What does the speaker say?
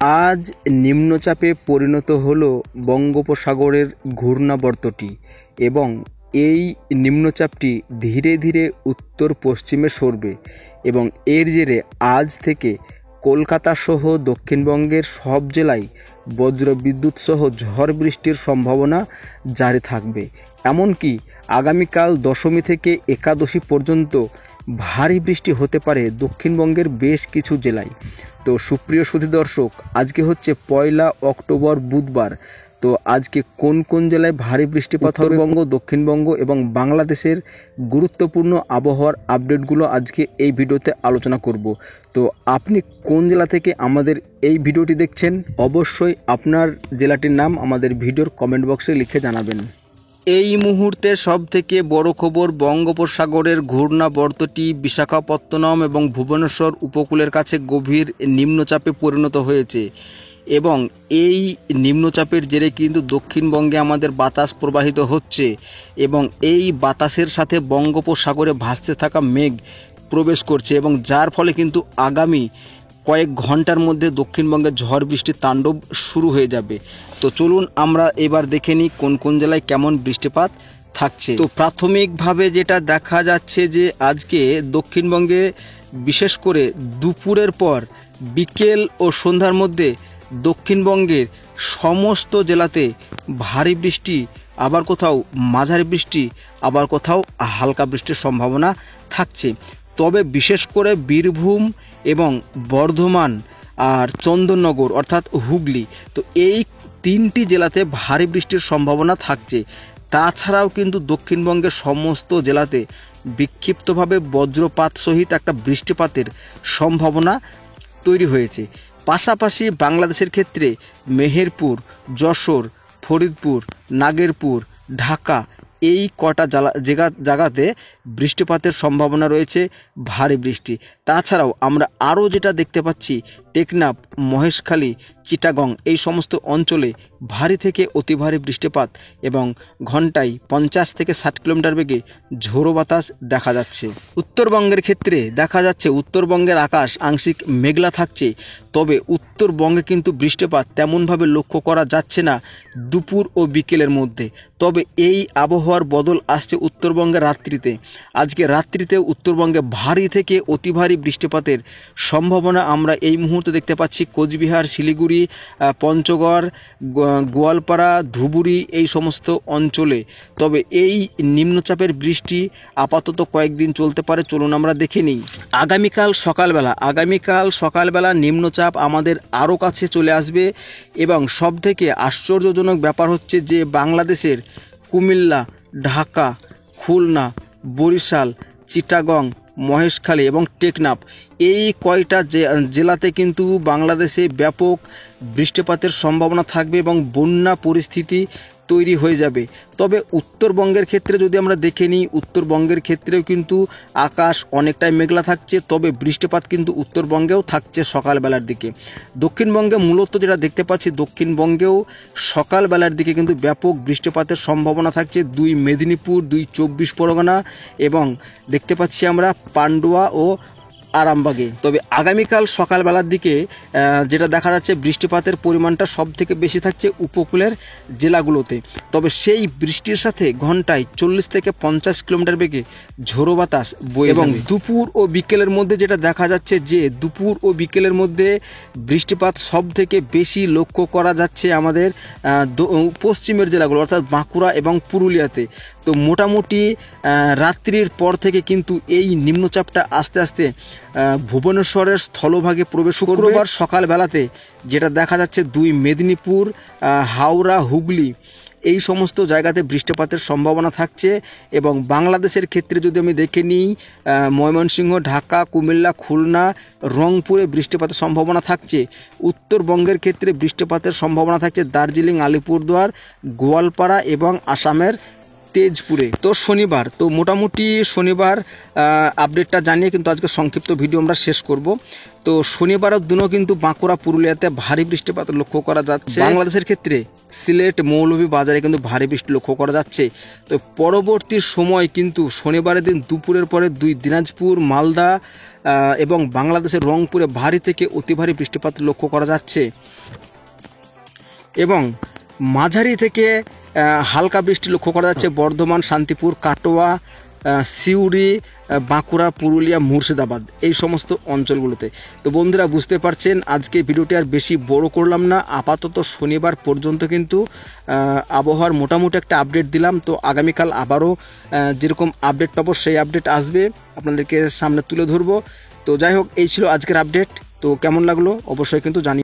আজ নিম্নচাপে পরিণত হলো বঙ্গোপসাগরের ঘূর্ণাবর্তটি এবং এই নিম্নচাপটি ধীরে ধীরে উত্তর পশ্চিমে সরবে এবং এর জেরে আজ থেকে কলকাতা সহ দক্ষিণবঙ্গের সব জেলায় বজ্রবিদ্যুৎ সহ ঝড় বৃষ্টির সম্ভাবনা জারি থাকবে। এমনকি আগামীকাল দশমী থেকে একাদশী পর্যন্ত ভারী বৃষ্টি হতে পারে দক্ষিণবঙ্গের বেশ কিছু জেলায়। তো সুপ্রিয় সুধী দর্শক, আজকে হচ্ছে 1 অক্টোবর বুধবার। তো আজকে কোন কোন জেলায় ভারী বৃষ্টিপাত হবে, উত্তরবঙ্গ, দক্ষিণবঙ্গ এবং বাংলাদেশের গুরুত্বপূর্ণ আবহাওয়ার আপডেটগুলো আজকে এই ভিডিওতে আলোচনা করব। তো আপনি কোন জেলা থেকে আমাদের এই ভিডিওটি দেখছেন, অবশ্যই আপনার জেলাটির নাম আমাদের ভিডিওর কমেন্ট বক্সে লিখে জানাবেন। এই মুহূর্তে সবথেকে বড় খবর, বঙ্গোপসাগরের ঘূর্ণাবর্তটি বিশাখাপত্তনম এবং ভুবনেশ্বর উপকূলের কাছে গভীর নিম্নচাপে পরিণত হয়েছে এবং এই নিম্নচাপের জেরে কিন্তু দক্ষিণবঙ্গে আমাদের বাতাস প্রবাহিত হচ্ছে এবং এই বাতাসের সাথে বঙ্গোপসাগরে ভাসতে থাকা মেঘ প্রবেশ করছে এবং যার ফলে কিন্তু আগামী কয়েক ঘন্টার মধ্যে দক্ষিণবঙ্গে ঝড় বৃষ্টির তাণ্ডব শুরু হয়ে যাবে। তো চলুন আমরা এবার দেখে নিই কোন কোন জেলায় কেমন বৃষ্টিপাত থাকছে। তো প্রাথমিকভাবে যেটা দেখা যাচ্ছে যে আজকে দক্ষিণবঙ্গে বিশেষ করে দুপুরের পর বিকেল ও সন্ধ্যার মধ্যে দক্ষিণবঙ্গের সমস্ত জেলাতে ভারী বৃষ্টি, আবার কোথাও মাঝারি বৃষ্টি, আবার কোথাও হালকা বৃষ্টির সম্ভাবনা থাকছে। তবে বিশেষ করে বীরভূম এবং বর্ধমান আর চন্দননগর অর্থাৎ হুগলি, তো এই 3টি জেলাতে ভারী বৃষ্টির সম্ভাবনা থাকছে। তাছাড়াও কিন্তু দক্ষিণবঙ্গের সমস্ত জেলাতে বিক্ষিপ্তভাবে বজ্রপাত সহিত একটা বৃষ্টিপাতের সম্ভাবনা তৈরি হয়েছে। পাশাপাশি বাংলাদেশের ক্ষেত্রে মেহেরপুর, যশোর, ফরিদপুর, নাগেরপুর, ঢাকা এই কটা জায়গাতে বৃষ্টিপাতের সম্ভাবনা রয়েছে, ভারী বৃষ্টি। তাছাড়াও আমরা আরও যেটা দেখতে পাচ্ছি, টেকনাফ, মহেশখালী, চিটাগং এই সমস্ত অঞ্চলে ভারী থেকে অতি ভারী বৃষ্টিপাত এবং ঘন্টায় 50 থেকে 60 কিলোমিটার বেগে ঝোড়ো বাতাস দেখা যাচ্ছে। উত্তরবঙ্গের ক্ষেত্রে দেখা যাচ্ছে উত্তরবঙ্গের আকাশ আংশিক মেঘলা থাকছে, তবে উত্তরবঙ্গে কিন্তু বৃষ্টিপাত তেমনভাবে লক্ষ্য করা যাচ্ছে না দুপুর ও বিকেলের মধ্যে। তবে এই আবহাওয়ার বদল আসছে উত্তরবঙ্গের রাত্রিতে। আজকে রাত্রিতে উত্তরবঙ্গে ভারী থেকে অতি ভারী বৃষ্টিপাতের সম্ভাবনা আমরা এই মুহূর্তে দেখতে পাচ্ছি কোচবিহার, শিলিগুড়ি, পঞ্চগড়, গোয়ালপাড়া, ধুবুরি এই সমস্ত অঞ্চলে। তবে এই নিম্নচাপের বৃষ্টি আপাতত কয়েকদিন চলতে পারে। চলুন আমরা দেখে নিই। আগামীকাল সকালবেলা নিম্নচাপ আমাদের আরও কাছে চলে আসবে এবং সবথেকে আশ্চর্যজনক ব্যাপার হচ্ছে যে বাংলাদেশের কুমিল্লা, ঢাকা, খুলনা, বরিশাল, চিটাগং, মহেশখালী এবং টেকনাফ এই কয়টা জেলাতে কিন্তু বাংলাদেশে ব্যাপক বৃষ্টিপাতের সম্ভাবনা থাকবে এবং বন্যা পরিস্থিতি তৈরি হয়ে যাবে। তবে উত্তরবঙ্গের ক্ষেত্রে যদি আমরা দেখে নিই, উত্তরবঙ্গের ক্ষেত্রেও কিন্তু আকাশ অনেকটাই মেঘলা থাকছে, তবে বৃষ্টিপাত কিন্তু উত্তরবঙ্গেও থাকছে সকালবেলার দিকে। দক্ষিণবঙ্গে মূলত যেটা দেখতে পাচ্ছি, দক্ষিণবঙ্গেও সকালবেলার দিকে কিন্তু ব্যাপক বৃষ্টিপাতের সম্ভাবনা থাকছে 2 মেদিনীপুর, 2 24 পরগনা এবং দেখতে পাচ্ছি আমরা পান্ডুয়া ও আরামবাগে। তবে আগামীকাল সকালবেলার দিকে যেটা দেখা যাচ্ছে বৃষ্টিপাতের পরিমাণটা সব থেকে বেশি থাকছে উপকূলের জেলাগুলোতে। তবে সেই বৃষ্টির সাথে ঘন্টায় 40 থেকে 50 কিলোমিটার বেগে ঝোড়ো বাতাস বয়ে এবং দুপুর ও বিকেলের মধ্যে যেটা দেখা যাচ্ছে যে দুপুর ও বিকেলের মধ্যে বৃষ্টিপাত সব থেকে বেশি লক্ষ্য করা যাচ্ছে আমাদের পশ্চিমের জেলাগুলো অর্থাৎ বাঁকুড়া এবং পুরুলিয়াতে। তো মোটামুটি রাত্রির পর থেকে কিন্তু এই নিম্নচাপটা আস্তে আস্তে ভুবনেশ্বরের স্থলভাগে প্রবেশ করবে। শুক্রবার সকালবেলাতে যেটা দেখা যাচ্ছে 2 মেদিনীপুর, হাওড়া, হুগলি এই সমস্ত জায়গাতে বৃষ্টিপাতের সম্ভাবনা থাকছে এবং বাংলাদেশের ক্ষেত্রে যদি আমি দেখে নিই, ময়মনসিংহ, ঢাকা, কুমিল্লা, খুলনা, রংপুরে বৃষ্টিপাতের সম্ভাবনা থাকছে। উত্তরবঙ্গের ক্ষেত্রে বৃষ্টিপাতের সম্ভাবনা থাকছে দার্জিলিং, আলিপুরদুয়ার, গোয়ালপাড়া এবং আসামের তেজপুরে। তো শনিবার, তো মোটামুটি শনিবার আপডেটটা জানিয়ে কিন্তু আজকে সংক্ষিপ্ত ভিডিও আমরা শেষ করব। তো শনিবারের দিনও কিন্তু বাঁকুড়া, পুরুলিয়াতে ভারী বৃষ্টিপাত লক্ষ্য করা যাচ্ছে। বাংলাদেশের ক্ষেত্রে সিলেট, মৌলভীবাজারে কিন্তু ভারী বৃষ্টি লক্ষ্য করা যাচ্ছে। তো পরবর্তী সময় কিন্তু শনিবারের দিন দুপুরের পরে 2 দিনাজপুর, মালদা, এবং বাংলাদেশের রংপুরে ভারী থেকে অতি ভারী বৃষ্টিপাত লক্ষ্য করা যাচ্ছে এবং মাঝারি থেকে হালকা বৃষ্টি লক্ষ্য করা যাচ্ছে বর্ধমান, শান্তিপুর, কাটোয়া, সিউড়ি, বাঁকুড়া, পুরুলিয়া, মুর্শিদাবাদ এই সমস্ত অঞ্চলগুলোতে। তো বন্ধুরা বুঝতে পারছেন আজকে ভিডিওটি আর বেশি বড় করলাম না, আপাতত শনিবার পর্যন্ত কিন্তু আবহাওয়ার মোটামুটি একটা আপডেট দিলাম। তো আগামীকাল আবারও যেরকম আপডেট পাবো সেই আপডেট আসবে, আপনাদেরকে সামনে তুলে ধরবো। তো যাই হোক, এই ছিল আজকের আপডেট। তো কেমন লাগলো অবশ্যই কিন্তু জানি।